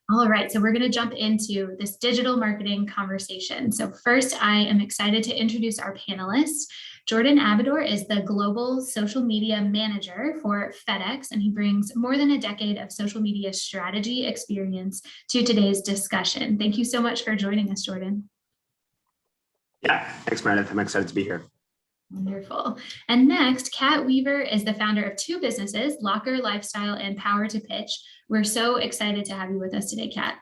All right, so we're going to jump into this digital marketing conversation. So first, I am excited to introduce our panelists. Jordan Abador is the Global Social Media Manager for FedEx, and he brings more than a decade of social media strategy experience to today's discussion. Thank you so much for joining us, Jordan. Yeah, thanks, Meredith. I'm excited to be here. Wonderful. And next, Kat Weaver is the founder of two businesses, Locker Lifestyle and PowerToPitch. We're so excited to have you with us today, Kat.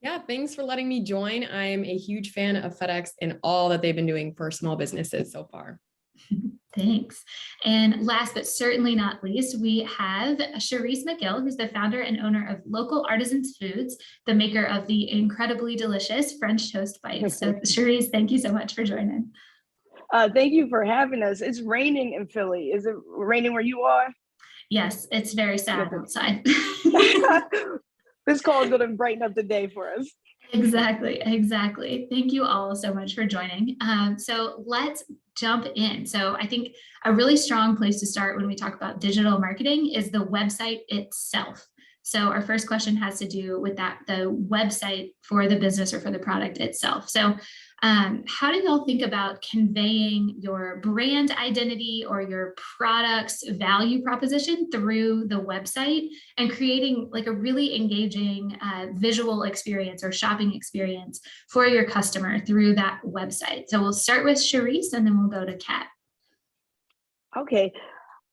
Yeah, thanks for letting me join. I'm a huge fan of FedEx and all that they've been doing for small businesses so far. Thanks. And last but certainly not least, we have Charisse McGill, who's the founder and owner of Lokal Artisan Foods, the maker of the incredibly delicious French toast bites. So Charisse, thank you so much for joining. Thank you for having us. It's raining in Philly. Is it raining where you are? Yes, it's very sad outside. This call is going to brighten up the day for us. Exactly. Thank you all so much for joining. So let's jump in. So I think a really strong place to start when we talk about digital marketing is the website itself. So our first question has to do with that, the website for the business or for the product itself. So how do y'all think about conveying your brand identity or your product's value proposition through the website and creating like a really engaging visual experience or shopping experience for your customer through that website? So we'll start with Charisse and then we'll go to Kat. Okay.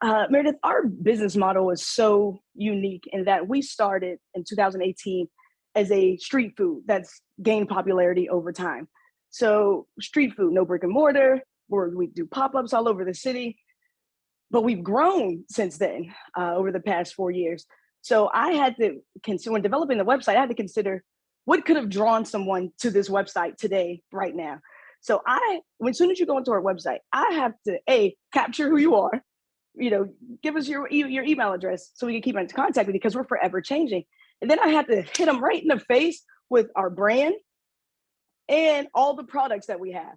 Meredith, our business model is so unique in that we started in 2018 as a street food that's gained popularity over time. So street food, no brick and mortar, where we do pop-ups all over the city, but we've grown since then over the past 4 years. So I had to consider, when developing the website, I had to consider what could have drawn someone to this website today, right now. So as soon as you go into our website, I have to capture who you are, give us your email address so we can keep in contact with you because we're forever changing. And then I had to hit them right in the face with our brand and all the products that we have.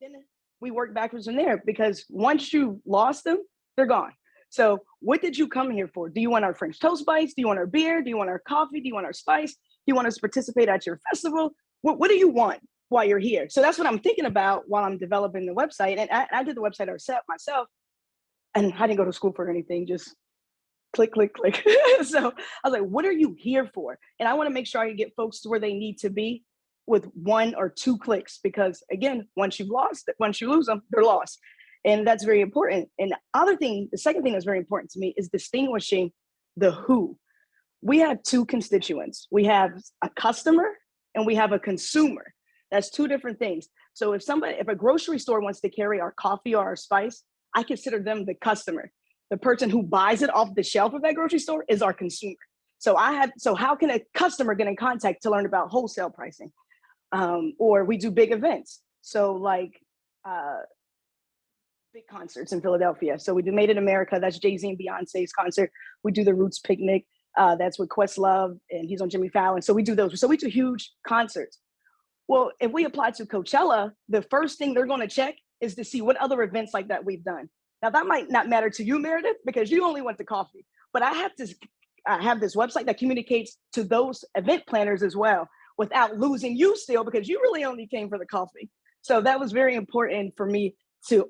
Then we work backwards from there because once you lost them, they're gone. So what did you come here for? Do you want our French toast bites? Do you want our beer? Do you want our coffee? Do you want our spice? Do you want us to participate at your festival? What do you want while you're here? So that's what I'm thinking about while I'm developing the website. And I did the website myself, and I didn't go to school for anything, just click, click, click. So I was like, what are you here for? And I want to make sure I can get folks to where they need to be with 1 or 2 clicks, because again, once you lose them, they're lost. And that's very important. And the second thing that's very important to me is distinguishing the who. We have 2 constituents. We have a customer and we have a consumer. That's 2 different things. So if a grocery store wants to carry our coffee or our spice, I consider them the customer. The person who buys it off the shelf of that grocery store is our consumer. So how can a customer get in contact to learn about wholesale pricing? Or we do big events. So like big concerts in Philadelphia. So we do Made in America, that's Jay-Z and Beyonce's concert. We do the Roots Picnic, that's with Questlove, and he's on Jimmy Fallon. So we do those. So we do huge concerts. Well, if we apply to Coachella, the first thing they're going to check is to see what other events like that we've done. Now that might not matter to you, Meredith, because you only went to coffee, but I have this website that communicates to those event planners as well, without losing you still, because you really only came for the coffee. So that was very important for me to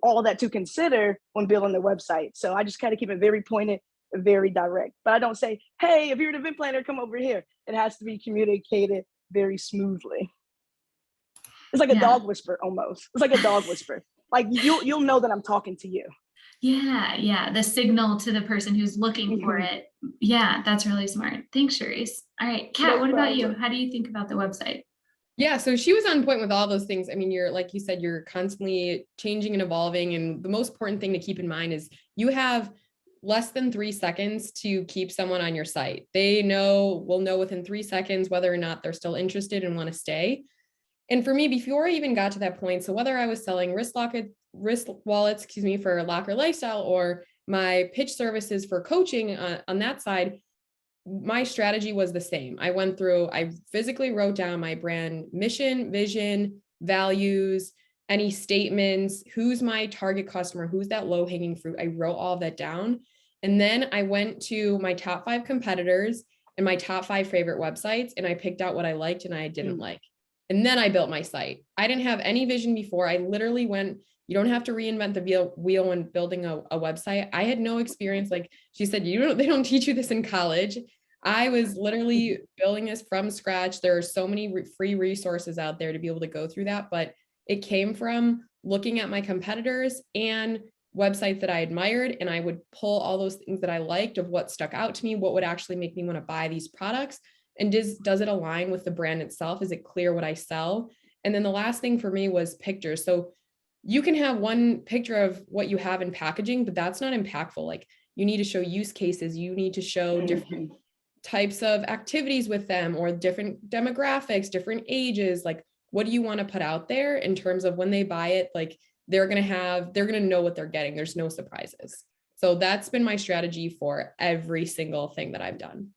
consider when building the website. So I just kind of keep it very pointed, very direct. But I don't say, hey, if you're an event planner, come over here. It has to be communicated very smoothly. It's like a dog whisper almost. It's like a dog whisper. Like you'll know that I'm talking to you. Yeah. The signal to the person who's looking for it. Yeah, that's really smart. Thanks, Charisse. All right, Kat, what about you? How do you think about the website? Yeah, so she was on point with all those things. I mean, like you said, you're constantly changing and evolving. And the most important thing to keep in mind is you have less than 3 seconds to keep someone on your site. Will know within 3 seconds whether or not they're still interested and want to stay. And for me, before I even got to that point, so whether I was selling wrist wallets, for Locker Lifestyle, or my pitch services for coaching on that side, my strategy was the same. I physically wrote down my brand mission, vision, values, any statements, who's my target customer, who's that low hanging fruit. I wrote all of that down. And then I went to my top 5 competitors and my top 5 favorite websites, and I picked out what I liked and I didn't like. And then I built my site. I didn't have any vision before. I literally went, you don't have to reinvent the wheel when building a website. I had no experience. Like she said, they don't teach you this in college. I was literally building this from scratch. There are so many free resources out there to be able to go through that, but it came from looking at my competitors and websites that I admired, and I would pull all those things that I liked of what stuck out to me, what would actually make me want to buy these products, and does it align with the brand itself? Is it clear what I sell? And then the last thing for me was pictures. So you can have one picture of what you have in packaging, but that's not impactful. Like you need to show use cases, you need to show different types of activities with them, or different demographics, different ages. Like, what do you want to put out there in terms of when they buy it? Like they're going to know what they're getting. There's no surprises. So that's been my strategy for every single thing that I've done.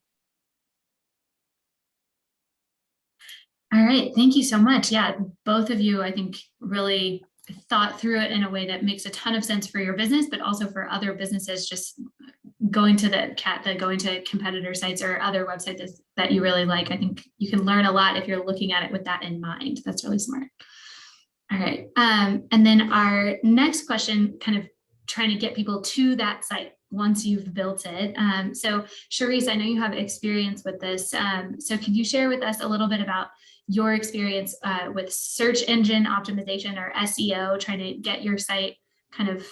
All right, thank you so much. Yeah, both of you, I think, really thought through it in a way that makes a ton of sense for your business, but also for other businesses, just going to competitor sites or other websites that you really like. I think you can learn a lot if you're looking at it with that in mind. That's really smart. All right. And then our next question, kind of trying to get people to that site once you've built it. So Charisse, I know you have experience with this. So could you share with us a little bit about your experience with search engine optimization, or SEO, trying to get your site kind of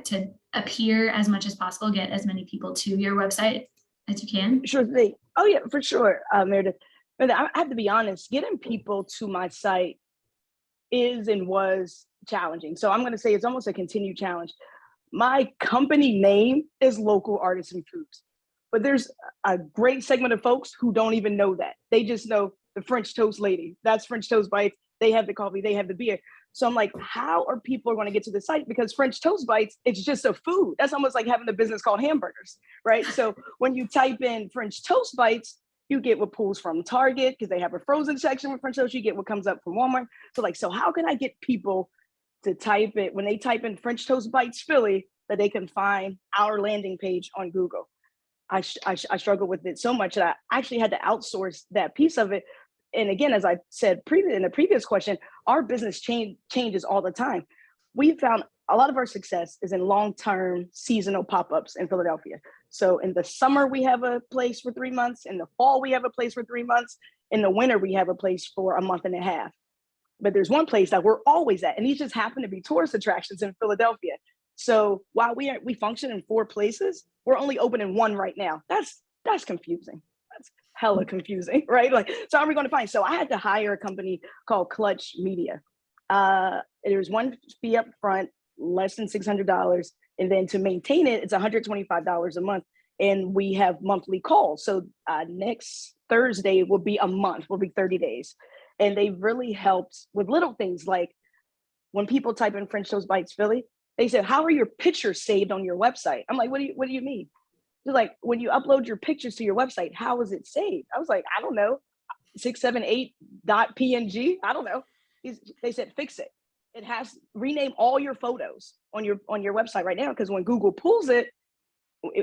to appear as much as possible, get as many people to your website as you can? Sure thing. Oh yeah, for sure, Meredith. I have to be honest, getting people to my site is and was challenging. So I'm going to say it's almost a continued challenge. My company name is Lokal Artisan Foods, but there's a great segment of folks who don't even know that. They just know the French Toast Lady. That's French Toast Bites. They have the coffee, they have the beer. So I'm like, how are people going to get to the site? Because French Toast Bites, it's just a food. That's almost like having a business called hamburgers, right? So when you type in French Toast Bites, you get what pulls from Target, because they have a frozen section with French toast. You get what comes up from Walmart. So how can I get people to type it, when they type in French Toast Bites Philly, that they can find our landing page on Google? I struggled with it so much that I actually had to outsource that piece of it. And again, as I said in the previous question, our business changes all the time. We found a lot of our success is in long-term seasonal pop-ups in Philadelphia. So in the summer, we have a place for 3 months. In the fall, we have a place for 3 months. In the winter, we have a place for a month and a half. But there's one place that we're always at, and these just happen to be tourist attractions in Philadelphia. So while we function in 4 places, we're only open in 1 right now. That's confusing. That's hella confusing, right? Like, so how are we going to find? So I had to hire a company called Clutch Media. There's one fee up front, less than $600, and then to maintain it, it's $125 a month. And we have monthly calls. So next Thursday will be a month, will be 30 days. And they really helped with little things like when people type in French Toast Bites Philly, they said, how are your pictures saved on your website? I'm like, what do you mean? They're like, when you upload your pictures to your website, how is it saved? I was like, I don't know, 678.png. I don't know. They said, fix it. It has rename all your photos on your website right now, because when Google pulls it,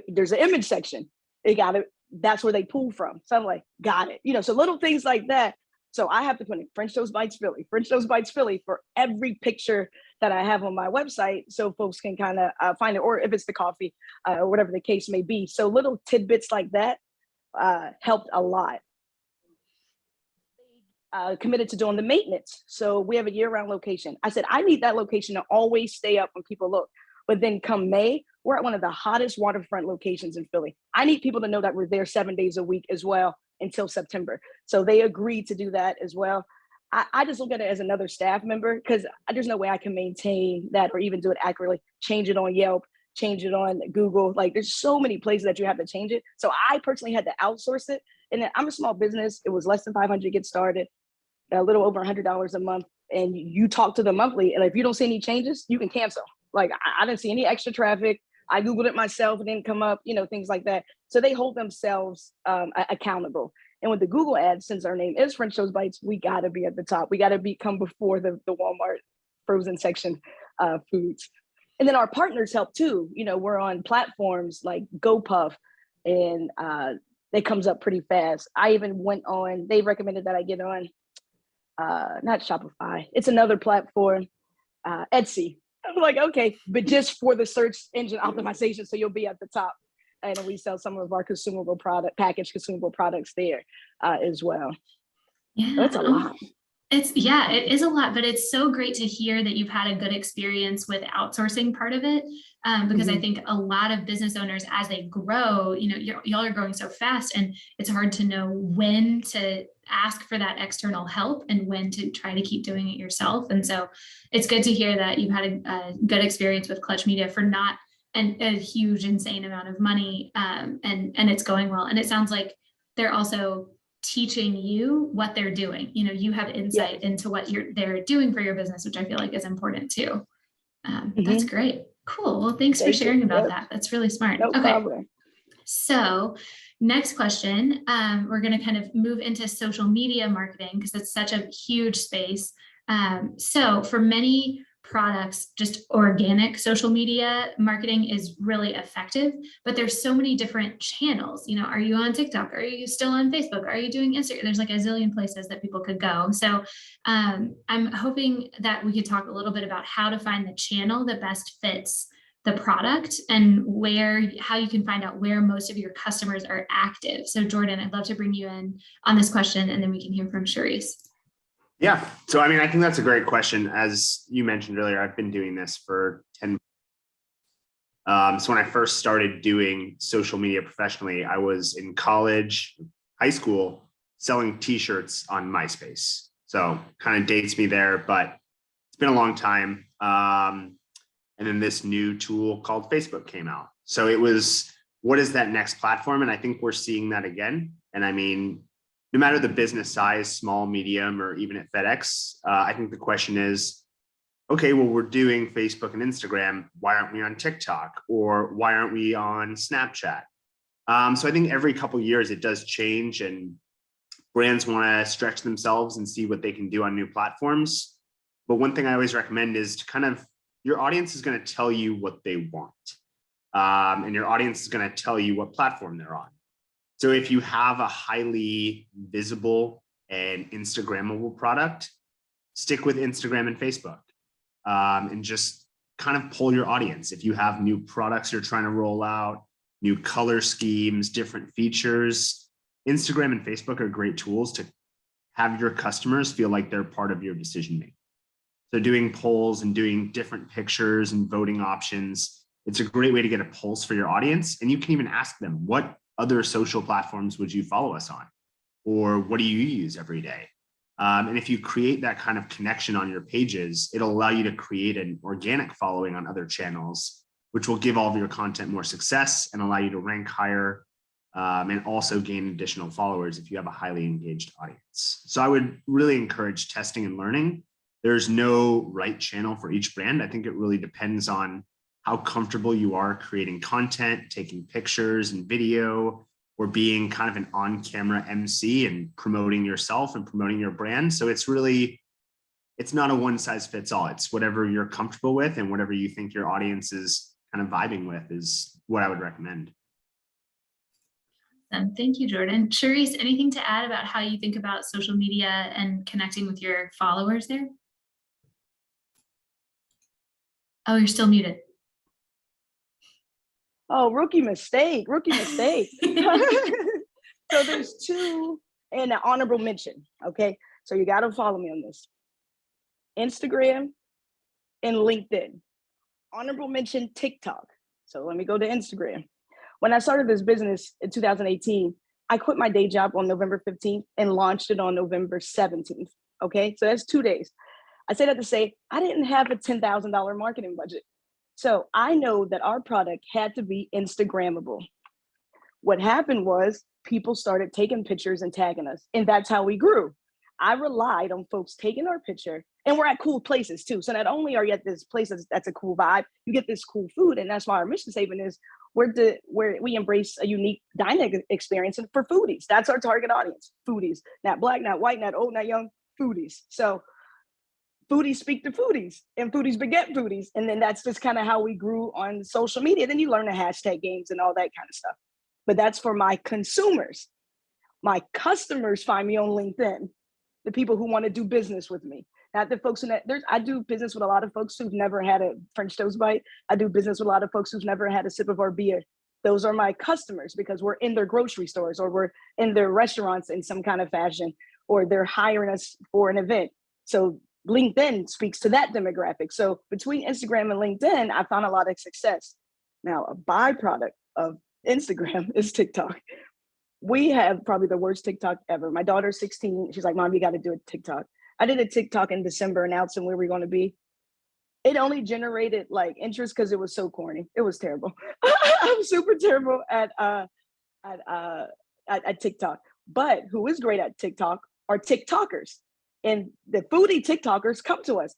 there's an image section. They got it. That's where they pull from. So I'm like, got it. So little things like that. So I have to put in French Toast Bites Philly, French Toast Bites Philly for every picture that I have on my website, so folks can kind of find it, or if it's the coffee, or whatever the case may be. So little tidbits like that helped a lot. Committed to doing the maintenance. So we have a year-round location. I said, I need that location to always stay up when people look. But then come May, we're at one of the hottest waterfront locations in Philly. I need people to know that we're there 7 days a week as well until September. So they agreed to do that as well. I just look at it as another staff member, because there's no way I can maintain that or even do it accurately, change it on Yelp, change it on Google. Like, there's so many places that you have to change it. So I personally had to outsource it. And then I'm a small business. It was less than $500 to get started, a little over $100 a month. And you talk to them monthly. And if you don't see any changes, you can cancel. Like, I didn't see any extra traffic. I Googled it myself, it didn't come up, things like that. So they hold themselves accountable. And with the Google ads, since our name is French Toast Bites, we got to be at the top. We got to come before the Walmart frozen section foods. And then our partners help too. We're on platforms like GoPuff and that comes up pretty fast. I even went on, they recommended that I get on, not Shopify, it's another platform, Etsy. I'm like, okay, but just for the search engine optimization, so you'll be at the top. And we sell some of our packaged consumable products there as well. Yeah. That's a lot. It is a lot, but it's so great to hear that you've had a good experience with outsourcing part of it. Because I think a lot of business owners, as they grow, y'all are growing so fast, and it's hard to know when to ask for that external help and when to try to keep doing it yourself. And so it's good to hear that you've had a good experience with Clutch Media for not a huge, insane amount of money, and it's going well. And it sounds like they're also teaching you what they're doing. You have insight into what they're doing for your business, which I feel like is important too. That's great. Cool. Well, thanks for sharing about that. That's really smart. No problem. So next question, we're going to kind of move into social media marketing because it's such a huge space. So for many products, just organic social media marketing is really effective, but there's so many different channels. Are you on TikTok? Are you still on Facebook? Are you doing Instagram? There's like a zillion places that people could go. So I'm hoping that we could talk a little bit about how to find the channel that best fits the product and how you can find out where most of your customers are active. So Jordan, I'd love to bring you in on this question, and then we can hear from Charisse. Yeah. So, I think that's a great question. As you mentioned earlier, I've been doing this for 10. So when I first started doing social media professionally, I was in college, high school, selling t-shirts on MySpace. So kind of dates me there, but it's been a long time. And then this new tool called Facebook came out. So it was, what is that next platform? And I think we're seeing that again. And no matter the business size, small, medium, or even at FedEx, I think the question is, okay, well, we're doing Facebook and Instagram. Why aren't we on TikTok? Or why aren't we on Snapchat? So I think every couple of years it does change, and brands want to stretch themselves and see what they can do on new platforms. But one thing I always recommend is to your audience is going to tell you what they want. And your audience is going to tell you what platform they're on. So if you have a highly visible and Instagrammable product, stick with Instagram and Facebook, and just kind of pull your audience. If you have new products you're trying to roll out, new color schemes, different features, Instagram and Facebook are great tools to have your customers feel like they're part of your decision making. So doing polls and doing different pictures and voting options, it's a great way to get a pulse for your audience. And you can even ask them, what other social platforms would you follow us on? Or what do you use every day? And if you create that kind of connection on your pages, it'll allow you to create an organic following on other channels, which will give all of your content more success and allow you to rank higher, and also gain additional followers if you have a highly engaged audience. So I would really encourage testing and learning. There's no right channel for each brand. I think it really depends on how comfortable you are creating content, taking pictures and video, or being kind of an on-camera MC and promoting yourself and promoting your brand. So it's not a one size fits all. It's whatever you're comfortable with, and whatever you think your audience is kind of vibing with is what I would recommend. Thank you, Jordan. Charisse, anything to add about how you think about social media and connecting with your followers there? Oh, you're still muted. Oh, rookie mistake. So there's two, and an honorable mention. Okay. So you got to follow me on this. Instagram and LinkedIn. Honorable mention, TikTok. So let me go to Instagram. When I started this business in 2018, I quit my day job on November 15th and launched it on November 17th. Okay. So that's 2 days. I say that to say, I didn't have a $10,000 marketing budget. So I know that our product had to be Instagrammable. What happened was people started taking pictures and tagging us, and that's how we grew. I relied on folks taking our picture, and we're at cool places too. So not only are you at this place that's a cool vibe, you get this cool food, and that's why our mission statement is where we embrace a unique dining experience for foodies. That's our target audience, foodies. Not black, not white, not old, not young, foodies. So foodies speak to foodies, and foodies beget foodies. And then that's just kind of how we grew on social media. Then you learn the hashtag games and all that kind of stuff. but that's for my consumers. My customers find me on LinkedIn, the people who want to do business with me. Not the folks I do business with a lot of folks who've never had a French toast bite. I do business with a lot of folks who've never had a sip of our beer. Those are my customers because we're in their grocery stores or we're in their restaurants in some kind of fashion, or they're hiring us for an event. So LinkedIn speaks to that demographic. So between Instagram and LinkedIn, I found a lot of success. Now, a byproduct of Instagram is TikTok. We have probably the worst TikTok ever. My daughter's 16. She's like, Mom, you got to do a TikTok. I did a TikTok in December announcing where we're going to be. It only generated like interest because it was so corny. It was terrible. I'm super terrible at TikTok. But who is great at TikTok are TikTokers. And the foodie TikTokers come to us.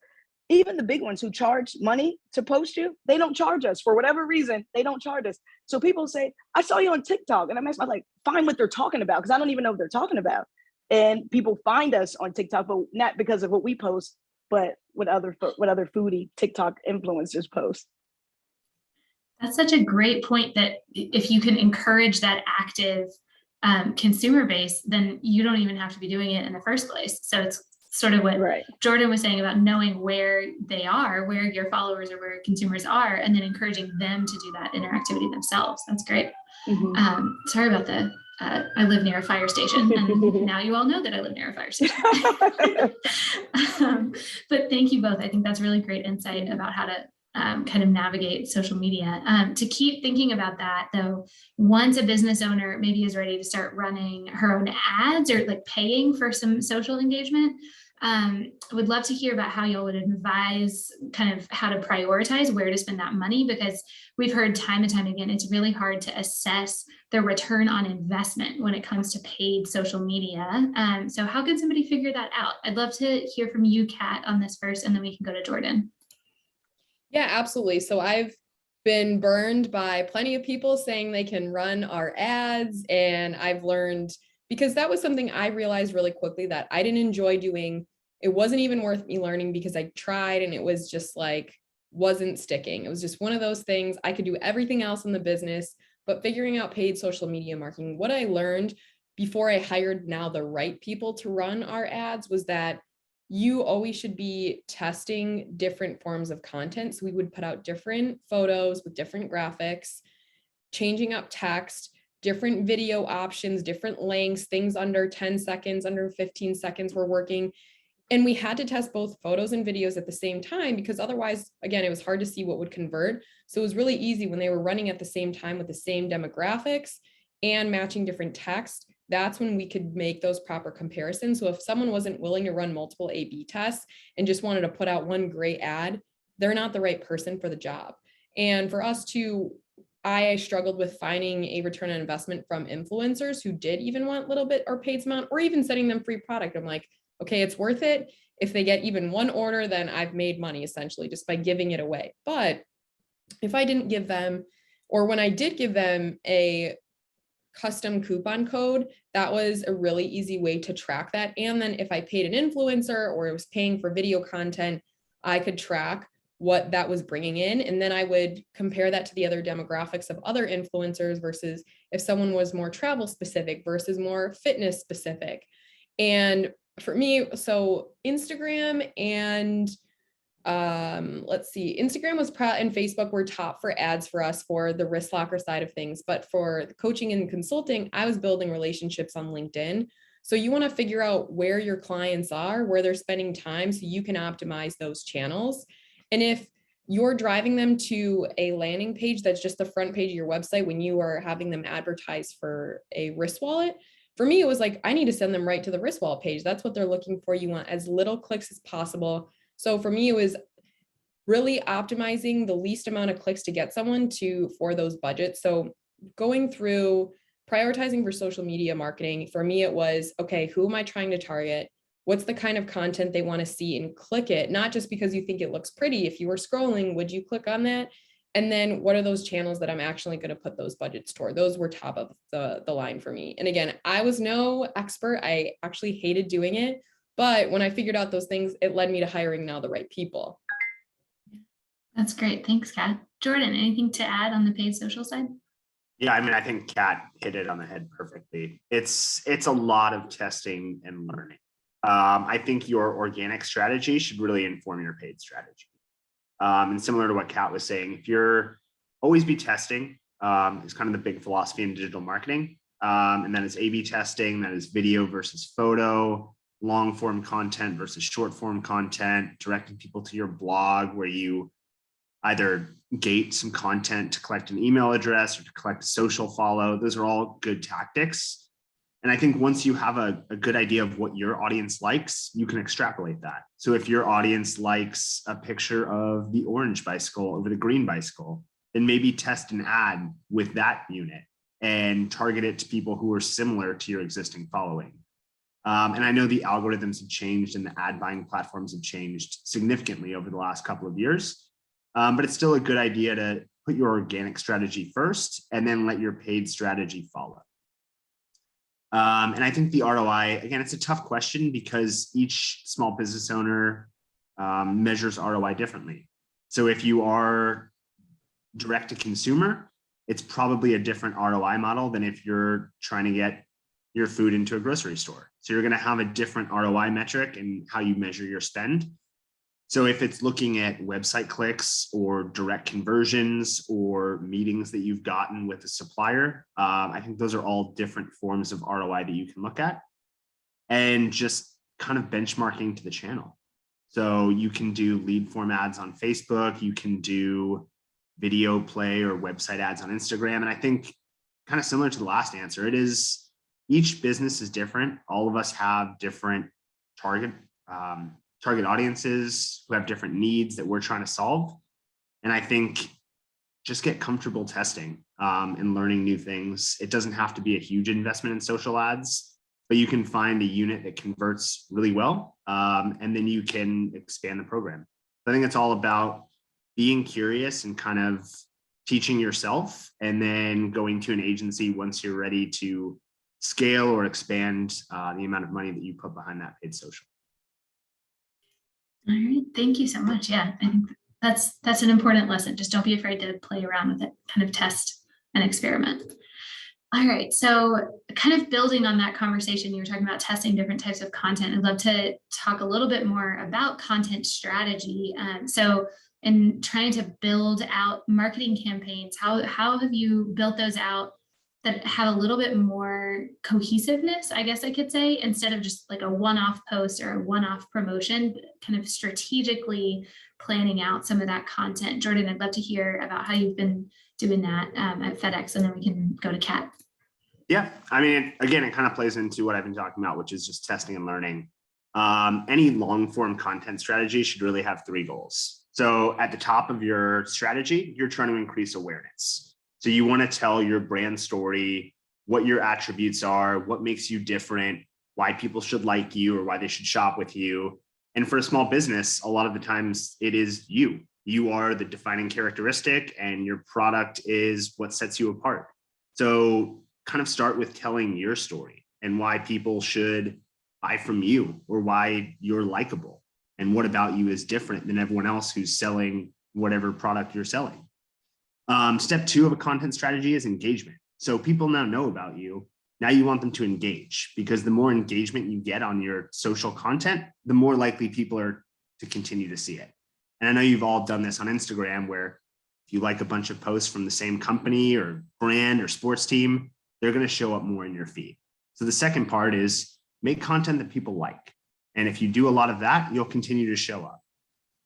Even the big ones who charge money to post you, they don't charge us. For whatever reason, they don't charge us. So people say, I saw you on TikTok. And I'm like, find what they're talking about, because I don't even know what they're talking about. And people find us on TikTok, but not because of what we post, but what other foodie TikTok influencers post. That's such a great point, that if you can encourage that active consumer base, then you don't even have to be doing it in the first place. So it's sort of what Jordan was saying about knowing where they are, where your followers or where consumers are, and then encouraging them to do that interactivity themselves. That's great. Mm-hmm. Sorry about the, I live near a fire station, and now you all know that I live near a fire station. But thank you both. I think that's really great insight about how to kind of navigate social media. To keep thinking about that though, once a business owner maybe is ready to start running her own ads or like paying for some social engagement, would love to hear about how y'all would advise kind of how to prioritize where to spend that money, because we've heard time and time again, it's really hard to assess the return on investment when it comes to paid social media. So how can somebody figure that out? I'd love to hear from you, Kat, on this first, and then we can go to Jordan. Yeah, absolutely. So I've been burned by plenty of people saying they can run our ads. And I've learned, because that was something I realized really quickly that I didn't enjoy doing. It wasn't even worth me learning because I tried and it was just like, wasn't sticking. It was just one of those things. I could do everything else in the business, but figuring out paid social media marketing, what I learned before I hired now the right people to run our ads was that you always should be testing different forms of content. So we would put out different photos with different graphics, changing up text, different video options, different lengths, things under 10 seconds, under 15 seconds were working. And we had to test both photos and videos at the same time, because otherwise, again, it was hard to see what would convert. So it was really easy when they were running at the same time with the same demographics and matching different text. That's when we could make those proper comparisons. So if someone wasn't willing to run multiple A/B tests and just wanted to put out one great ad, they're not the right person for the job. And for us too, I struggled with finding a return on investment from influencers who did even want a little bit or paid amount, or even sending them free product. I'm like, okay, it's worth it. If they get even one order, then I've made money essentially just by giving it away. But if I didn't give them, or when I did give them a custom coupon code, that was a really easy way to track that. And then if I paid an influencer or was paying for video content, I could track what that was bringing in. And then I would compare that to the other demographics of other influencers versus if someone was more travel specific versus more fitness specific. And for me, so Instagram and let's see, Instagram was and Facebook were top for ads for us for the wrist locker side of things. But for the coaching and consulting, I was building relationships on LinkedIn. So you want to figure out where your clients are, where they're spending time, so you can optimize those channels. And if you're driving them to a landing page that's just the front page of your website when you are having them advertise for a wrist wallet, for me, it was like, I need to send them right to the wrist wallet page. That's what they're looking for. You want as little clicks as possible. So for me, it was really optimizing the least amount of clicks to get someone for those budgets. So going through prioritizing for social media marketing, for me, it was, okay, who am I trying to target? What's the kind of content they want to see, and click it, not just because you think it looks pretty. If you were scrolling, would you click on that? And then what are those channels that I'm actually going to put those budgets toward? Those were top of the line for me. And again, I was no expert. I actually hated doing it. But when I figured out those things, it led me to hiring now the right people. That's great. Thanks, Kat. Jordan, anything to add on the paid social side? Yeah, I mean, I think Kat hit it on the head perfectly. It's a lot of testing and learning. I think your organic strategy should really inform your paid strategy. And similar to what Kat was saying, if you're always be testing, is kind of the big philosophy in digital marketing. And that is A/B testing, that is video versus photo, long form content versus short form content, directing people to your blog where you either gate some content to collect an email address or to collect a social follow. Those are all good tactics. And I think once you have a good idea of what your audience likes, you can extrapolate that. So if your audience likes a picture of the orange bicycle over the green bicycle, then maybe test an ad with that unit and target it to people who are similar to your existing following. And I know the algorithms have changed and the ad buying platforms have changed significantly over the last couple of years. But it's still a good idea to put your organic strategy first and then let your paid strategy follow. And I think the ROI, again, it's a tough question because each small business owner measures ROI differently. So if you are direct to consumer, it's probably a different ROI model than if you're trying to get your food into a grocery store. So you're going to have a different ROI metric in how you measure your spend. So if it's looking at website clicks or direct conversions or meetings that you've gotten with a supplier, I think those are all different forms of ROI that you can look at, and just kind of benchmarking to the channel. So you can do lead form ads on Facebook, you can do video play or website ads on Instagram. And I think kind of similar to the last answer, it is each business is different. All of us have different target audiences who have different needs that we're trying to solve. And I think just get comfortable testing and learning new things. It doesn't have to be a huge investment in social ads, but you can find a unit that converts really well. And then you can expand the program. I think it's all about being curious and kind of teaching yourself and then going to an agency once you're ready to scale or expand the amount of money that you put behind that paid social. All right, thank you so much. Yeah, I think that's an important lesson. Just don't be afraid to play around with it, kind of test and experiment. All right, so kind of building on that conversation, you were talking about testing different types of content. I'd love to talk a little bit more about content strategy. So in trying to build out marketing campaigns, how have you built those out that have a little bit more cohesiveness, I guess I could say, instead of just like a one-off post or a one-off promotion, kind of strategically planning out some of that content. Jordan, I'd love to hear about how you've been doing that at FedEx, and then we can go to Kat. Yeah, I mean, again, it kind of plays into what I've been talking about, which is just testing and learning. Any long form content strategy should really have 3 goals. So at the top of your strategy, you're trying to increase awareness. So you want to tell your brand story, what your attributes are, what makes you different, why people should like you or why they should shop with you. And for a small business, a lot of the times it is you. You are the defining characteristic and your product is what sets you apart. So kind of start with telling your story and why people should buy from you or why you're likable and what about you is different than everyone else who's selling whatever product you're selling. Step 2 of a content strategy is engagement. So people now know about you. Now you want them to engage, because the more engagement you get on your social content, the more likely people are to continue to see it. And I know you've all done this on Instagram, where if you like a bunch of posts from the same company or brand or sports team, they're going to show up more in your feed. So the second part is make content that people like. And if you do a lot of that, you'll continue to show up.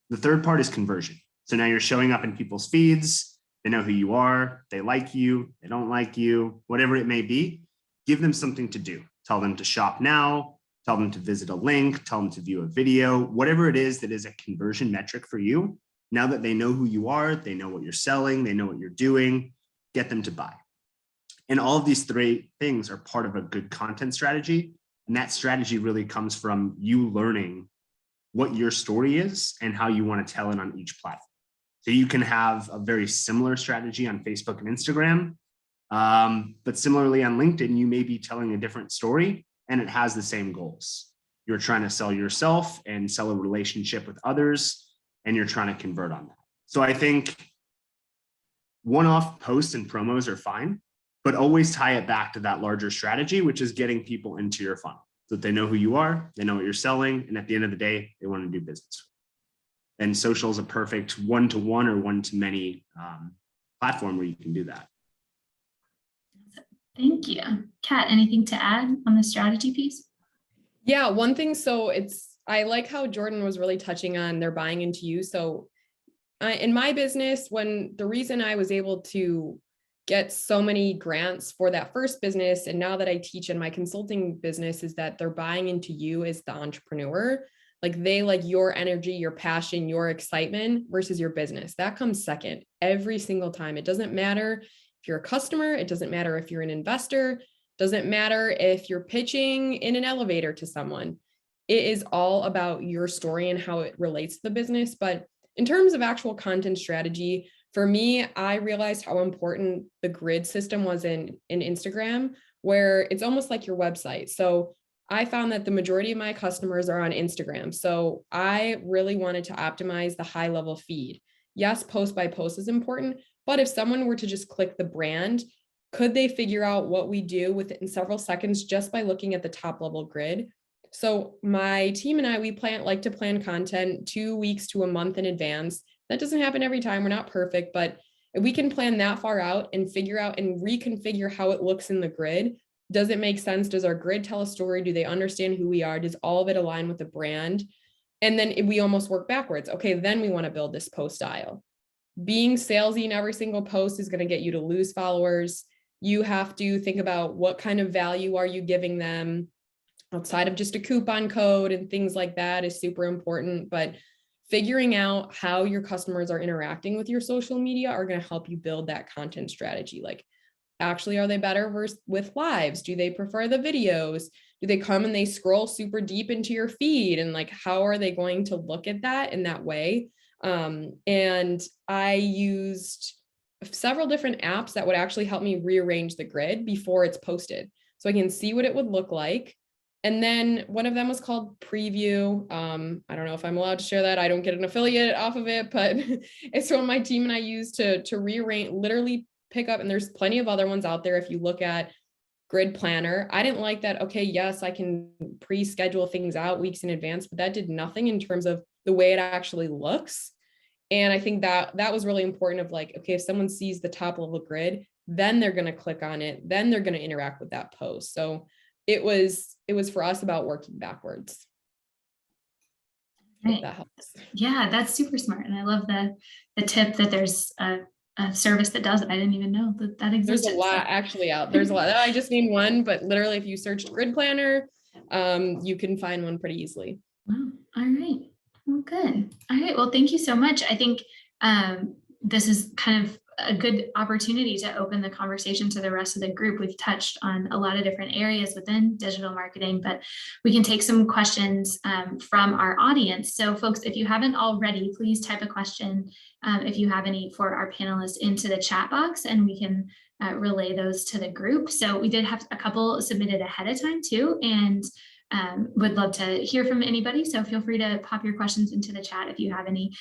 The third part is conversion. So now you're showing up in people's feeds. They know who you are, they like you, they don't like you, whatever it may be. Give them something to do. Tell them to shop now, tell them to visit a link, tell them to view a video, whatever it is that is a conversion metric for you. Now that they know who you are, they know what you're selling, they know what you're doing, get them to buy. And all of these 3 things are part of a good content strategy. And that strategy really comes from you learning what your story is and how you want to tell it on each platform. So you can have a very similar strategy on Facebook and Instagram, but similarly on LinkedIn, you may be telling a different story and it has the same goals. You're trying to sell yourself and sell a relationship with others, and you're trying to convert on that. So I think one-off posts and promos are fine, but always tie it back to that larger strategy, which is getting people into your funnel so that they know who you are, they know what you're selling, and at the end of the day, they want to do business. And social is a perfect one-to-one or one-to-many platform where you can do that. Thank you. Kat, anything to add on the strategy piece? Yeah, one thing, so I like how Jordan was really touching on they're buying into you. So in my business, when the reason I was able to get so many grants for that first business, and now that I teach in my consulting business, is that they're buying into you as the entrepreneur. Like they like your energy, your passion, your excitement versus your business. That comes second every single time. It doesn't matter if you're a customer, it doesn't matter if you're an investor, doesn't matter if you're pitching in an elevator to someone. It is all about your story and how it relates to the business. But in terms of actual content strategy, for me, I realized how important the grid system was in Instagram, where it's almost like your website. So I found that the majority of my customers are on Instagram. So I really wanted to optimize the high level feed. Yes, post by post is important, but if someone were to just click the brand, could they figure out what we do within several seconds just by looking at the top level grid? So my team and I, we like to plan content 2 weeks to a month in advance. That doesn't happen every time. We're not perfect, but if we can plan that far out and figure out and reconfigure how it looks in the grid, does it make sense? Does our grid tell a story? Do they understand who we are? Does all of it align with the brand? And then we almost work backwards. Okay, then we want to build this post style. Being salesy in every single post is going to get you to lose followers. You have to think about what kind of value are you giving them outside of just a coupon code, and things like that is super important. But figuring out how your customers are interacting with your social media are going to help you build that content strategy. Like, actually, are they better with lives? Do they prefer the videos? Do they come and they scroll super deep into your feed? And like, how are they going to look at that in that way? And I used several different apps that would actually help me rearrange the grid before it's posted, so I can see what it would look like. And then one of them was called Preview. I don't know if I'm allowed to share that. I don't get an affiliate off of it, but it's what my team and I use to rearrange, literally pick up. And there's plenty of other ones out there. If you look at Grid Planner, I didn't like that. Okay, yes, I can pre-schedule things out weeks in advance, but that did nothing in terms of the way it actually looks. And I think that was really important of like, okay, if someone sees the top level grid, then they're going to click on it, then they're going to interact with that post. So it was for us about working backwards. Right. That helps. Yeah, that's super smart. And I love the tip that there's a service that does it. I didn't even know that existed. There's a lot actually out. There's a lot. I just named one, but literally if you searched Grid Planner, you can find one pretty easily. Wow. All right. Well, good. All right. Well, thank you so much. I think this is kind of a good opportunity to open the conversation to the rest of the group. We've touched on a lot of different areas within digital marketing, but we can take some questions from our audience. So folks, if you haven't already, please type a question if you have any for our panelists into the chat box, and we can relay those to the group. So we did have a couple submitted ahead of time too, and would love to hear from anybody. So feel free to pop your questions into the chat if you have any.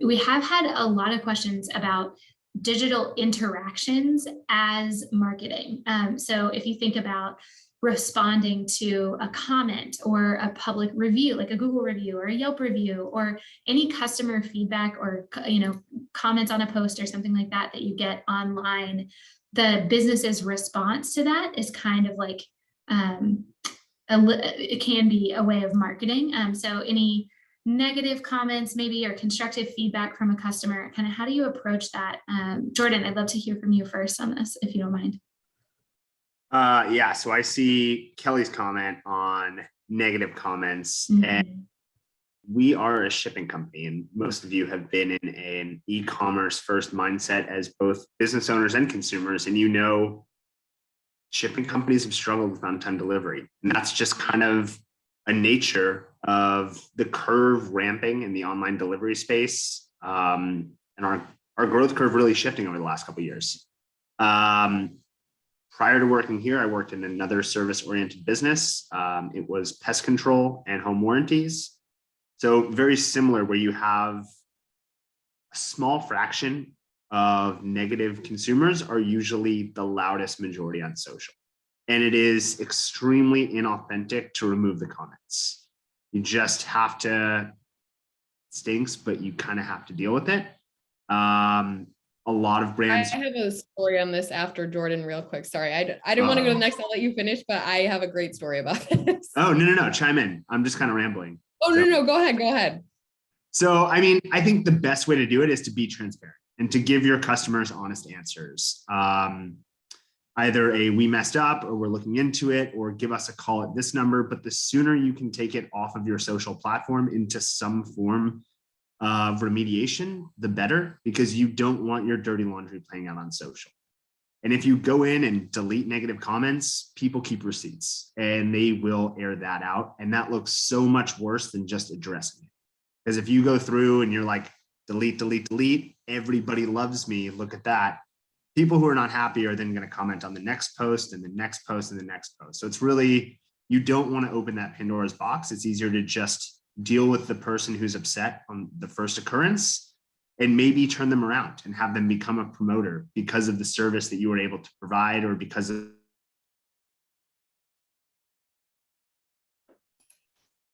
We have had a lot of questions about digital interactions as marketing. So if you think about responding to a comment or a public review, like a Google review or a Yelp review, or any customer feedback or comments on a post or something like that that you get online, the business's response to that is kind of like it can be a way of marketing. So any negative comments maybe or constructive feedback from a customer, kind of how do you approach that? Jordan, I'd love to hear from you first on this, if you don't mind. Yeah, so I see Kelly's comment on negative comments, and we are a shipping company, and most of you have been in an e-commerce first mindset as both business owners and consumers, and shipping companies have struggled with on-time delivery, and that's just kind of a nature of the curve ramping in the online delivery space, and our growth curve really shifting over the last couple of years. Prior to working here, I worked in another service-oriented business. It was pest control and home warranties. So very similar, where you have a small fraction of negative consumers are usually the loudest majority on social. And it is extremely inauthentic to remove the comments. You just have to, it stinks, but you kind of have to deal with it. A lot of I brands. have a story on this after Jordan real quick. Sorry, I didn't want to go to the next. I'll let you finish, but I have a great story about this. Oh, no, chime in. I'm just kind of rambling. Oh, no, go ahead. So, I mean, I think the best way to do it is to be transparent and to give your customers honest answers. Either a we messed up or we're looking into it, or give us a call at this number. But the sooner you can take it off of your social platform into some form of remediation, the better, because you don't want your dirty laundry playing out on social. And if you go in and delete negative comments, people keep receipts and they will air that out. And that looks so much worse than just addressing it. Because if you go through and you're like, delete, everybody loves me, look at that. People who are not happy are then going to comment on the next post and the next post and the next post. So it's really, you don't want to open that Pandora's box. It's easier to just deal with the person who's upset on the first occurrence and maybe turn them around and have them become a promoter because of the service that you were able to provide, or because of.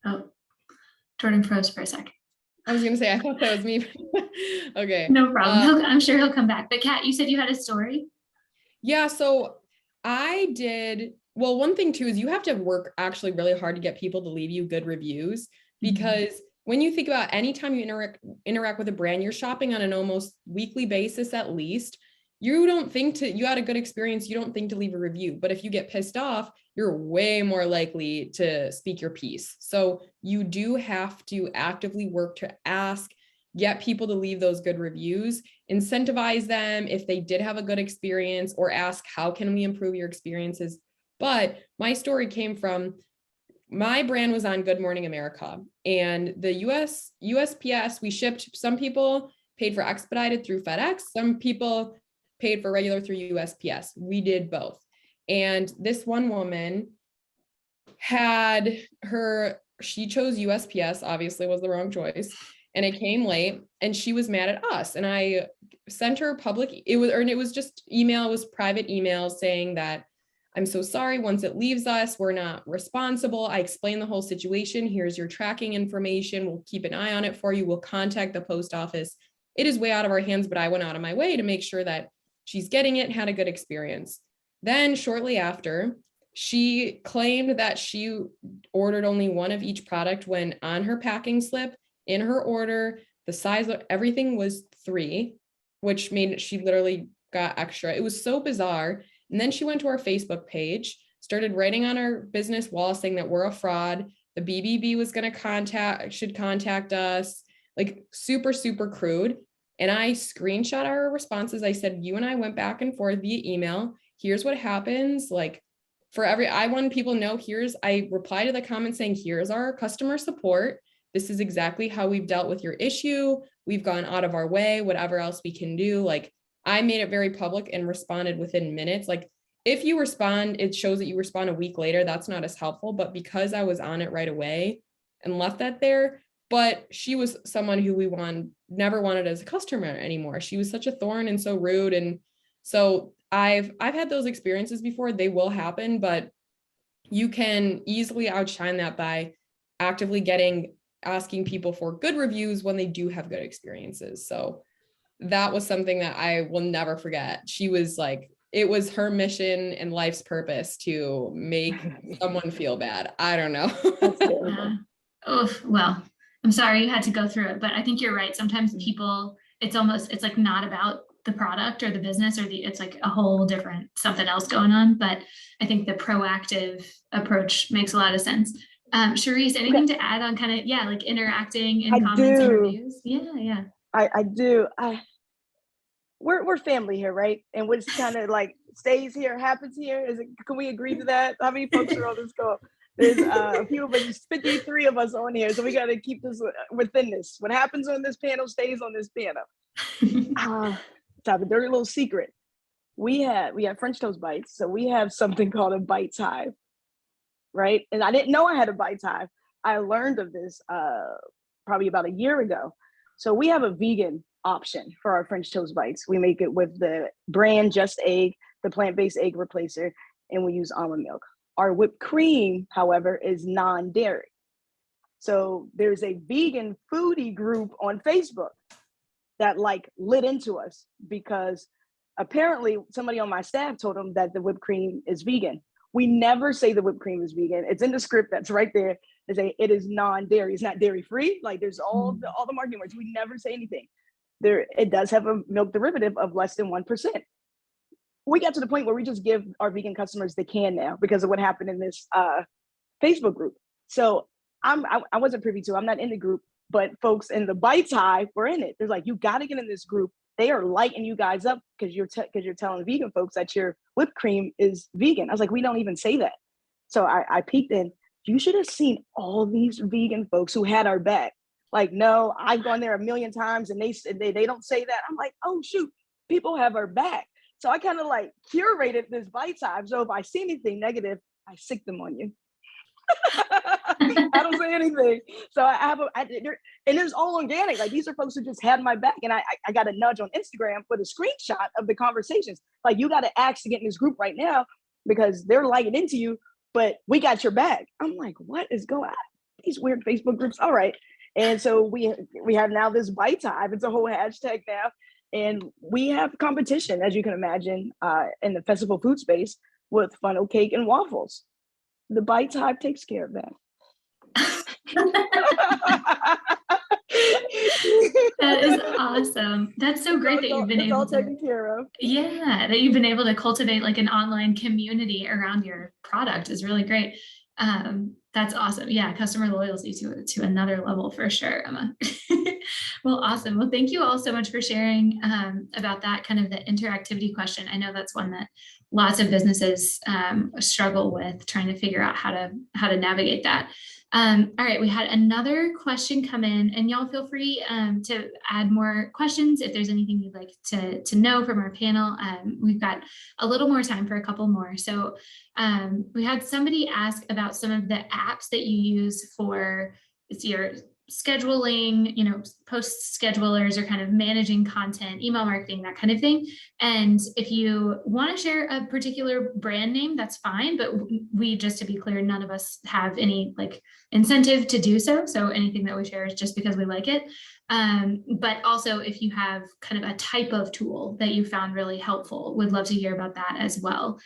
Oh, Jordan froze for a second. I was gonna say, I thought that was me. Okay. No problem. I'm sure he'll come back. But Kat, you said you had a story? Yeah, so I did, well, one thing too is you have to work actually really hard to get people to leave you good reviews, because when you think about anytime you interact with a brand, you're shopping on an almost weekly basis at least. You don't think you had a good experience, you don't think to leave a review. But if you get pissed off, you're way more likely to speak your piece. So you do have to actively work to ask, get people to leave those good reviews, incentivize them if they did have a good experience, or ask, how can we improve your experiences? But my story came from, my brand was on Good Morning America, and the USPS, we shipped, some people paid for expedited through FedEx, some people paid for regular through USPS. We did both. And this one woman she chose USPS, obviously was the wrong choice, and it came late, and she was mad at us. And I sent her it was just email, it was private email saying that, I'm so sorry, once it leaves us, we're not responsible. I explained the whole situation. Here's your tracking information. We'll keep an eye on it for you. We'll contact the post office. It is way out of our hands, but I went out of my way to make sure that she's getting it, had a good experience. Then shortly after, she claimed that she ordered only one of each product, when on her packing slip, in her order, the size of everything was 3, which made she literally got extra. It was so bizarre. And then she went to our Facebook page, started writing on our business wall saying that we're a fraud. The BBB was going to should contact us, like super, super crude. And I screenshot our responses. I said, you and I went back and forth via email. Here's what happens. Like I want people to know, I reply to the comment saying, here's our customer support. This is exactly how we've dealt with your issue. We've gone out of our way, whatever else we can do. Like, I made it very public and responded within minutes. Like, if you respond, it shows that you respond a week later. That's not as helpful, but because I was on it right away and left that there. But she was someone who we never wanted as a customer anymore. She was such a thorn and so rude. And so I've had those experiences before. They will happen, but you can easily outshine that by actively asking people for good reviews when they do have good experiences. So that was something that I will never forget. She was like, it was her mission and life's purpose to make someone feel bad. I don't know. Oh, well, I'm sorry you had to go through it, but I think you're right. Sometimes people, it's like not about the product or the business, or it's like a whole different something else going on. But I think the proactive approach makes a lot of sense. Charisse, anything to add on kind of, like interacting in comments and reviews? Yeah. I do. We're family here, right? And what's kind of like stays here, happens here. Can we agree to that? How many folks are on this call? There's a few of us, 53 of us on here. So we got to keep this within this. What happens on this panel stays on this panel. So I have a dirty little secret. We have French toast bites. So we have something called a bites hive, right? And I didn't know I had a bites hive. I learned of this probably about a year ago. So we have a vegan option for our French toast bites. We make it with the brand Just Egg, the plant-based egg replacer, and we use almond milk. Our whipped cream, however, is non-dairy. So there's a vegan foodie group on Facebook that like lit into us because apparently somebody on my staff told them that the whipped cream is vegan. We never say the whipped cream is vegan. It's in the script that's right there. They say it is non-dairy. It's not dairy free. Like there's all the marketing words. We never say anything. It does have a milk derivative of less than 1%. We got to the point where we just give our vegan customers the can now because of what happened in this Facebook group. So I wasn't privy to, I'm not in the group, but folks in the Bites Hive were in it. They're like, you got to get in this group. They are lighting you guys up because you're telling vegan folks that your whipped cream is vegan. I was like, we don't even say that. So I peeked in. You should have seen all these vegan folks who had our back. Like, no, I've gone there a million times and they don't say that. I'm like, oh shoot, people have our back. So I kind of like curated this Bites Hive. So if I see anything negative, I sick them on you. I don't say anything. So and it's all organic. Like these are folks who just had my back. And I got a nudge on Instagram with a screenshot of the conversations. Like you got to ask to get in this group right now because they're lighting into you, but we got your back. I'm like, what is going on? These weird Facebook groups. All right. And so we have now this Bites Hive. It's a whole hashtag now. And we have competition, as you can imagine, in the festival food space with funnel cake and waffles. The Bites Hive takes care of that. That is awesome. That's so great that you've been able to taken care of. Yeah, that you've been able to cultivate like an online community around your product is really great. That's awesome. Yeah, customer loyalty to another level for sure, Emma. Well, awesome. Well, thank you all so much for sharing about that kind of the interactivity question. I know that's one that lots of businesses struggle with trying to figure out how to navigate that. All right, we had another question come in, and y'all feel free to add more questions if there's anything you'd like to know from our panel. We've got a little more time for a couple more. So we had somebody ask about some of the apps that you use for your scheduling, post schedulers or kind of managing content, email marketing, that kind of thing. And if you want to share a particular brand name, that's fine. But we, just to be clear, none of us have any like incentive to do so. So anything that we share is just because we like it. But also if you have kind of a type of tool that you found really helpful, would love to hear about that as well.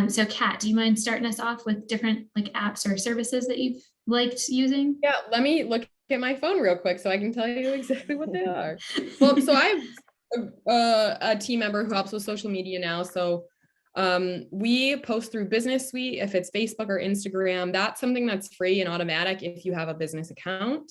So Kat, do you mind starting us off with different like apps or services that you've liked using? Yeah, let me look at my phone real quick so I can tell you exactly what they are. Well, so I have a team member who helps with social media now. So we post through Business Suite. If it's Facebook or Instagram, that's something that's free and automatic if you have a business account.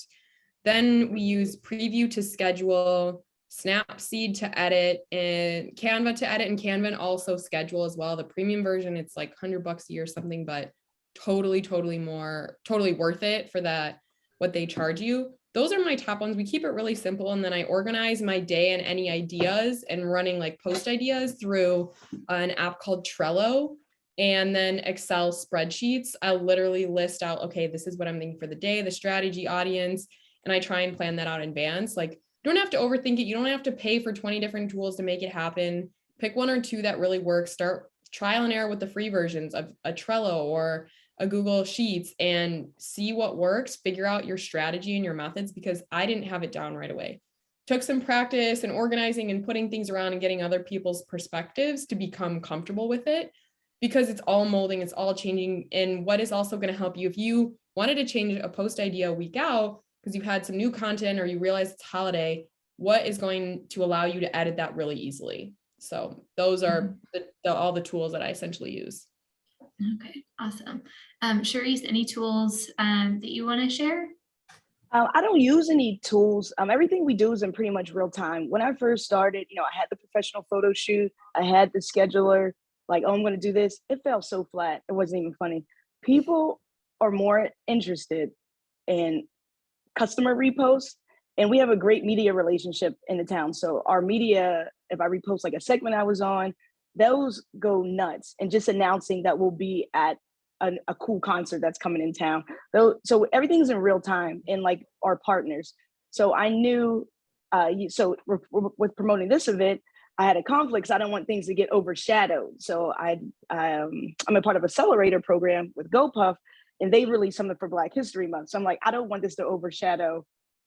Then we use Preview to schedule, Snapseed to edit, and Canva to edit, and Canva also schedule as well. The premium version, it's like $100 a year or something, but totally worth it for that, what they charge you. Those are my top ones. We keep it really simple. And then I organize my day and any ideas and running like post ideas through an app called Trello, and then Excel spreadsheets. I'll literally list out, okay, this is what I'm thinking for the day, the strategy, audience, and I try and plan that out in advance. Like, you don't have to overthink it. You don't have to pay for 20 different tools to make it happen. Pick one or two that really work. Start trial and error with the free versions of a Trello or a Google Sheets and see what works, figure out your strategy and your methods, because I didn't have it down right away. Took some practice and organizing and putting things around and getting other people's perspectives to become comfortable with it, because it's all molding, it's all changing. And what is also going to help you if you wanted to change a post idea a week out because you've had some new content or you realize it's holiday, what is going to allow you to edit that really easily? So those are all the tools that I essentially use. Okay, awesome. Charisse, any tools that you want to share? I don't use any tools. Everything we do is in pretty much real time. When I first started, I had the professional photo shoot. I had the scheduler, like, oh, I'm going to do this. It fell so flat. It wasn't even funny. People are more interested in customer reposts, and we have a great media relationship in the town. So our media, if I repost like a segment I was on, those go nuts, and just announcing that we'll be at a cool concert that's coming in town. So everything's in real time, and like our partners. So I knew with promoting this event, I had a conflict, so I don't want things to get overshadowed. So I'm a part of Accelerator program with GoPuff, and they released something for Black History Month. So I'm like, I don't want this to overshadow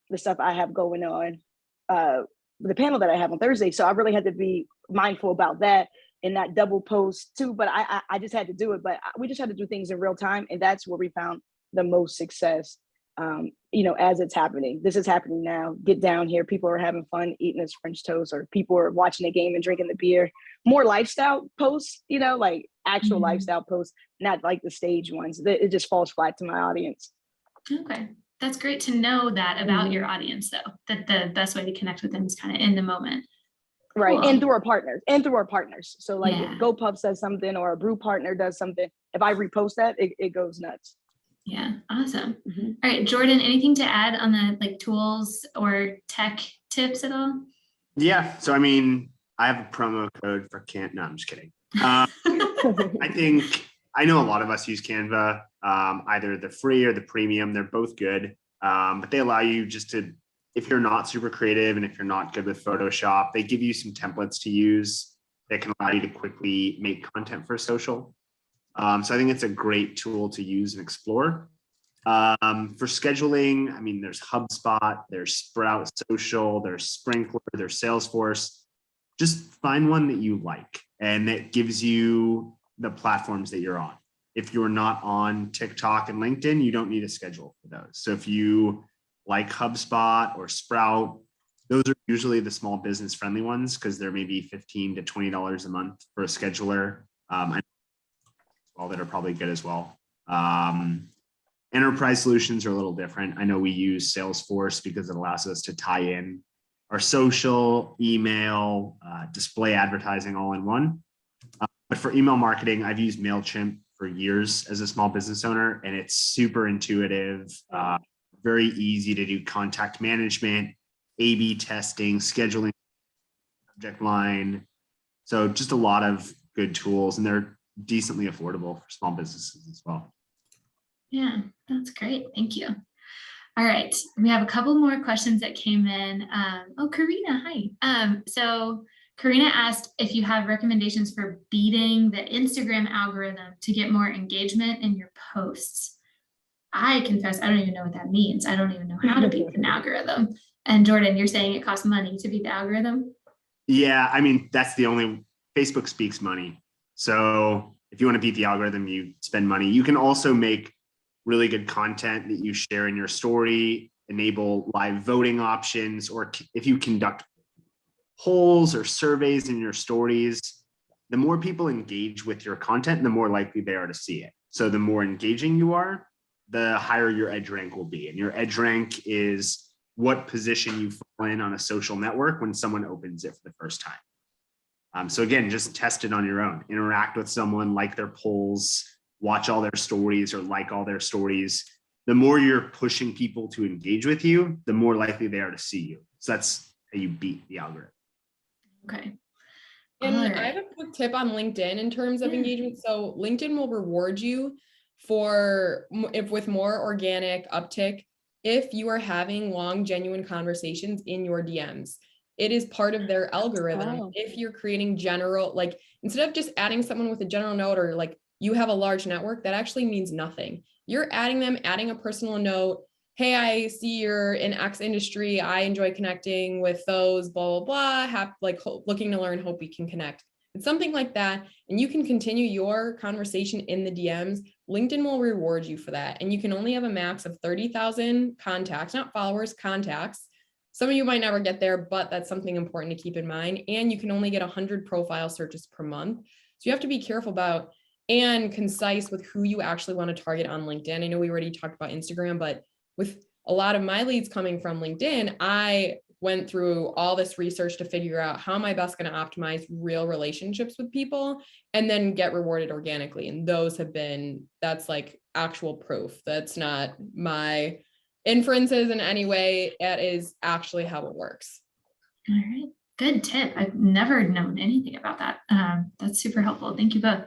the stuff I have going on, the panel that I have on Thursday. So I really had to be mindful about that and not double post too. But I just had to do it. But we just had to do things in real time, and that's where we found the most success. As it's happening. This is happening now. Get down here. People are having fun eating this French toast, or people are watching the game and drinking the beer. More lifestyle posts, like actual lifestyle posts, not like the stage ones. It just falls flat to my audience. Okay. That's great to know that about your audience, though, that the best way to connect with them is kind of in the moment. Right. Cool. And through our partners. So like if GoPuff says something or a brew partner does something, if I repost that, it goes nuts. Yeah. Awesome. All right, Jordan, anything to add on the tools or tech tips at all? Yeah. So, I mean, I have a promo code for Canva. No, I'm just kidding. I know a lot of us use Canva, either the free or the premium. They're both good, but they allow you just to, if you're not super creative and if you're not good with Photoshop, they give you some templates to use that can allow you to quickly make content for social. So I think it's a great tool to use and explore. For scheduling, I mean, there's HubSpot, there's Sprout Social, there's Sprinkler, there's Salesforce. Just find one that you like and that gives you the platforms that you're on. If you're not on TikTok and LinkedIn, you don't need a schedule for those. So if you like HubSpot or Sprout, those are usually the small business friendly ones because they're maybe $15 to $20 a month for a scheduler. That are probably good as well. Enterprise solutions are a little different. I know we use Salesforce because it allows us to tie in our social, email, display advertising all in one. But for email marketing, I've used MailChimp for years as a small business owner, and it's super intuitive, very easy to do contact management, A/B testing, scheduling, subject line. So just a lot of good tools, and they're decently affordable for small businesses as well. Yeah, that's great. Thank you. All right, we have a couple more questions that came in. Karina, hi. So Karina asked if you have recommendations for beating the Instagram algorithm to get more engagement in your posts. I confess, I don't even know what that means. I don't even know how to beat an algorithm. And Jordan, you're saying it costs money to beat the algorithm? Yeah, I mean, that's the only, Facebook speaks money. So if you want to beat the algorithm, you spend money. You can also make really good content that you share in your story, enable live voting options, or if you conduct polls or surveys in your stories, the more people engage with your content, the more likely they are to see it. So the more engaging you are, the higher your edge rank will be. And your edge rank is what position you fall in on a social network when someone opens it for the first time. So again, just test it on your own. Interact with someone, like their polls, watch all their stories or like all their stories. The more you're pushing people to engage with you, the more likely they are to see you. So that's how you beat the algorithm. Okay. And I have a quick tip on LinkedIn in terms of engagement. So LinkedIn will reward you with more organic uptick if you are having long, genuine conversations in your DMs. It is part of their algorithm. Oh. If you're creating general, like instead of just adding someone with a general note or like you have a large network, that actually means nothing. You're adding a personal note. Hey, I see you're in X industry. I enjoy connecting with those, blah, blah, blah. Looking to learn, hope we can connect. It's something like that. And you can continue your conversation in the DMs. LinkedIn will reward you for that. And you can only have a max of 30,000 contacts, not followers, contacts. Some of you might never get there, but that's something important to keep in mind. And you can only get 100 profile searches per month. So you have to be careful about and concise with who you actually want to target on LinkedIn. I know we already talked about Instagram, but with a lot of my leads coming from LinkedIn, I went through all this research to figure out how am I best going to optimize real relationships with people and then get rewarded organically. And that's like actual proof. That's not my inferences in any way. That is actually how it works. All right. Good tip. I've never known anything about that. That's super helpful. Thank you both.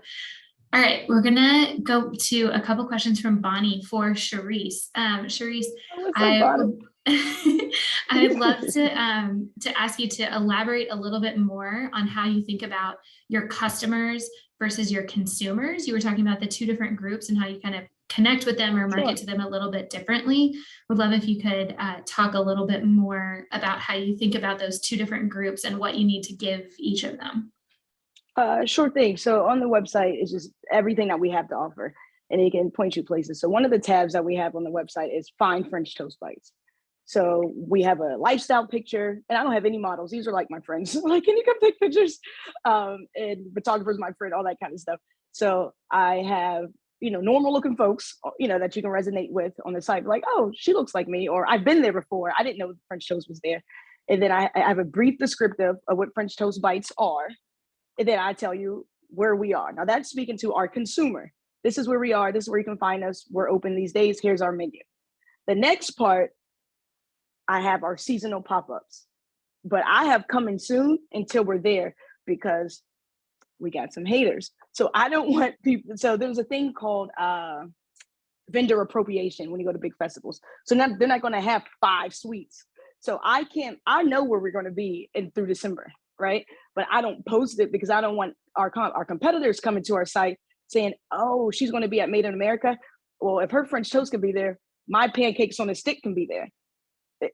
All right, we're gonna go to a couple questions from Bonnie for Charisse. Charisse, I'd love to ask you to elaborate a little bit more on how you think about your customers versus your consumers. You were talking about the two different groups and how you kind of connect with them or market to them a little bit differently. Would love if you could talk a little bit more about how you think about those two different groups and what you need to give each of them. Sure thing. So on the website is just everything that we have to offer, and it can point you places. So one of the tabs that we have on the website is Find French Toast Bites. So we have a lifestyle picture, and I don't have any models. These are like my friends. Like, can you come take pictures? And photographer's my friend, all that kind of stuff. So I have, normal looking folks, that you can resonate with on the site. Like, oh, she looks like me, or I've been there before. I didn't know French toast was there. And then I have a brief descriptive of what French Toast Bites are. And then I tell you where we are. Now that's speaking to our consumer. This is where we are. This is where you can find us. We're open these days. Here's our menu. The next part, I have our seasonal pop-ups, but I have coming soon until we're there because we got some haters. So I don't want people. So there's a thing called vendor appropriation when you go to big festivals. So now they're not going to have 5 suites. So I know where we're going to be through December, right? But I don't post it because I don't want our competitors coming to our site saying, oh, she's going to be at Made in America. Well, if her French toast can be there, my pancakes on a stick can be there.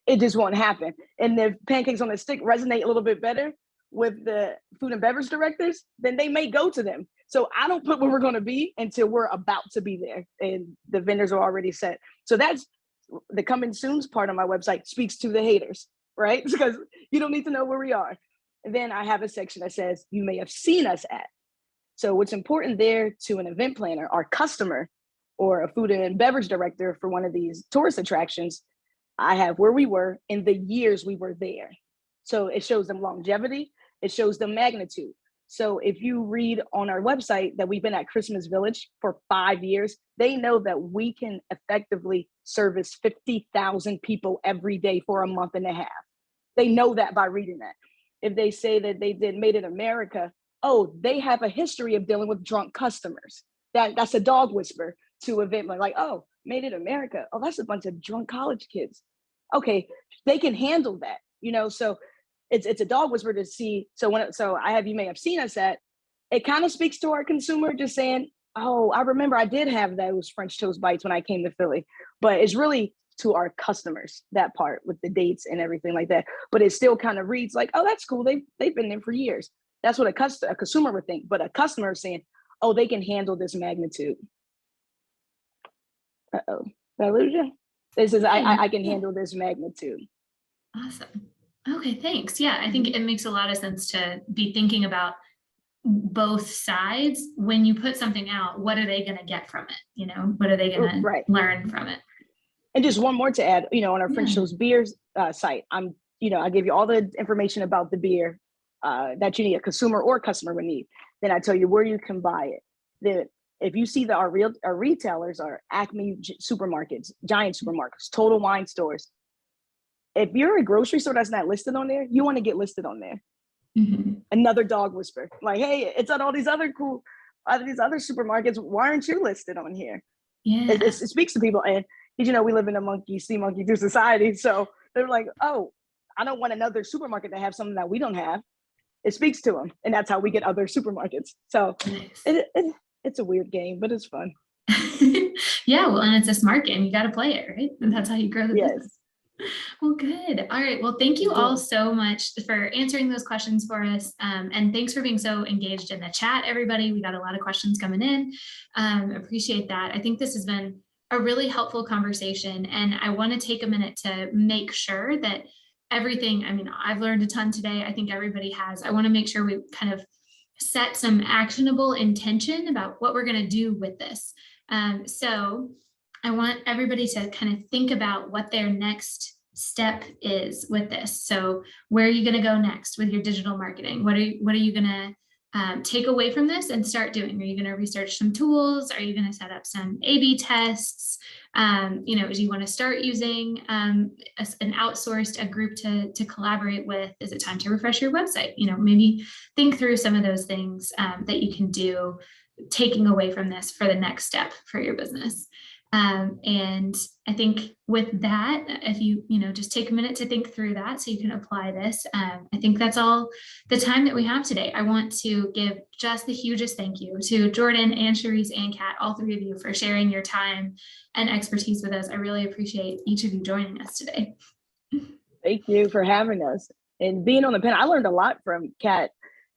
It just won't happen. And if pancakes on a stick resonate a little bit better with the food and beverage directors, then they may go to them. So I don't put where we're going to be until we're about to be there and the vendors are already set. So that's the coming soon's part on my website speaks to the haters, right? Because you don't need to know where we are. And then I have a section that says, you may have seen us at. So what's important there to an event planner, our customer, or a food and beverage director for one of these tourist attractions, I have where we were in the years we were there. So it shows them longevity. It shows them magnitude. So if you read on our website that we've been at Christmas Village for 5 years, they know that we can effectively service 50,000 people every day for a month and a half. They know that by reading that. If they say that they did Made in America, oh, they have a history of dealing with drunk customers. That's a dog whisper to event like, oh, Made in America. Oh, that's a bunch of drunk college kids. Okay, they can handle that, so it's a dog whisper to see. So I have, you may have seen us at, it kind of speaks to our consumer just saying, oh, I remember I did have those French Toast Bites when I came to Philly, but it's really to our customers, that part with the dates and everything like that. But it still kind of reads like, oh, that's cool. They've been there for years. That's what a consumer would think, but a customer is saying, oh, they can handle this magnitude. Uh-oh, did I lose you? This is, I can handle this magnitude. Awesome. Okay, thanks. Yeah, I think it makes a lot of sense to be thinking about both sides. When you put something out, what are they going to get from it? What are they going to learn from it? And just one more to add, on our French Toast Beers site, I give you all the information about the beer that you need, a consumer or customer would need. Then I tell you where you can buy it. Then if you see that our retailers are Acme supermarkets, Giant supermarkets, Total Wine stores. If you're a grocery store that's not listed on there, you want to get listed on there. Mm-hmm. Another dog whisper, like, hey, it's on all these other other supermarkets. Why aren't you listed on here? Yeah, it speaks to people, and we live in a monkey see, monkey do society. So they're like, oh, I don't want another supermarket to have something that we don't have. It speaks to them, and that's how we get other supermarkets. So nice. It's a weird game, but it's fun. Yeah, well, and it's a smart game. You got to play it, right? And that's how you grow the business. Well, good. All right. Well, thank you all so much for answering those questions for us. And thanks for being so engaged in the chat, everybody. We got a lot of questions coming in. Appreciate that. I think this has been a really helpful conversation. And I want to take a minute to make sure that everything, I've learned a ton today. I think everybody has. I want to make sure we kind of set some actionable intention about what we're going to do with this. So I want everybody to kind of think about what their next step is with this. So where are you going to go next with your digital marketing? What are you going to take away from this and start doing? Are you going to research some tools? Are you going to set up some A/B tests? Do you want to start using an outsourced group to collaborate with? Is it time to refresh your website? Maybe think through some of those things that you can do, taking away from this for the next step for your business. And I think with that, if you just take a minute to think through that so you can apply this, I think that's all the time that we have today. I want to give just the hugest thank you to Jordan and Charisse and Kat, all three of you, for sharing your time and expertise with us. I really appreciate each of you joining us today. Thank you for having us and being on the panel. I learned a lot from Kat.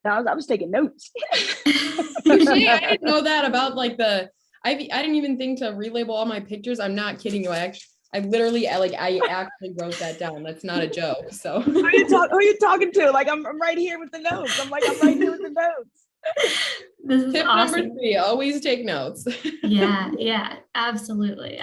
I was taking notes. Touche. I didn't know that about like I didn't even think to relabel all my pictures. I'm not kidding you. I literally I actually wrote that down. That's not a joke. So Who are you talking to? Like I'm right here with the notes. I'm right here with the notes. This is tip awesome. number 3, always take notes. Yeah, absolutely.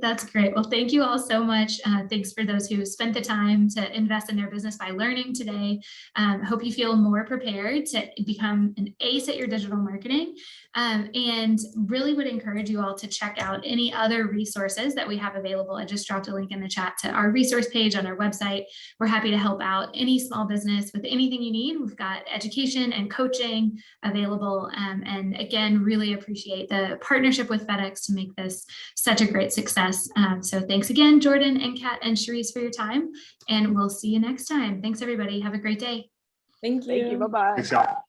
That's great. Well, thank you all so much. Thanks for those who spent the time to invest in their business by learning today. Hope you feel more prepared to become an ace at your digital marketing, and really would encourage you all to check out any other resources that we have available. I just dropped a link in the chat to our resource page on our website. We're happy to help out any small business with anything you need. We've got education and coaching available. And again, really appreciate the partnership with FedEx to make this such a great success. So thanks again, Jordan and Kat and Charisse, for your time. And we'll see you next time. Thanks, everybody. Have a great day. Thank you. Thank you. Bye-bye. Thanks, y'all.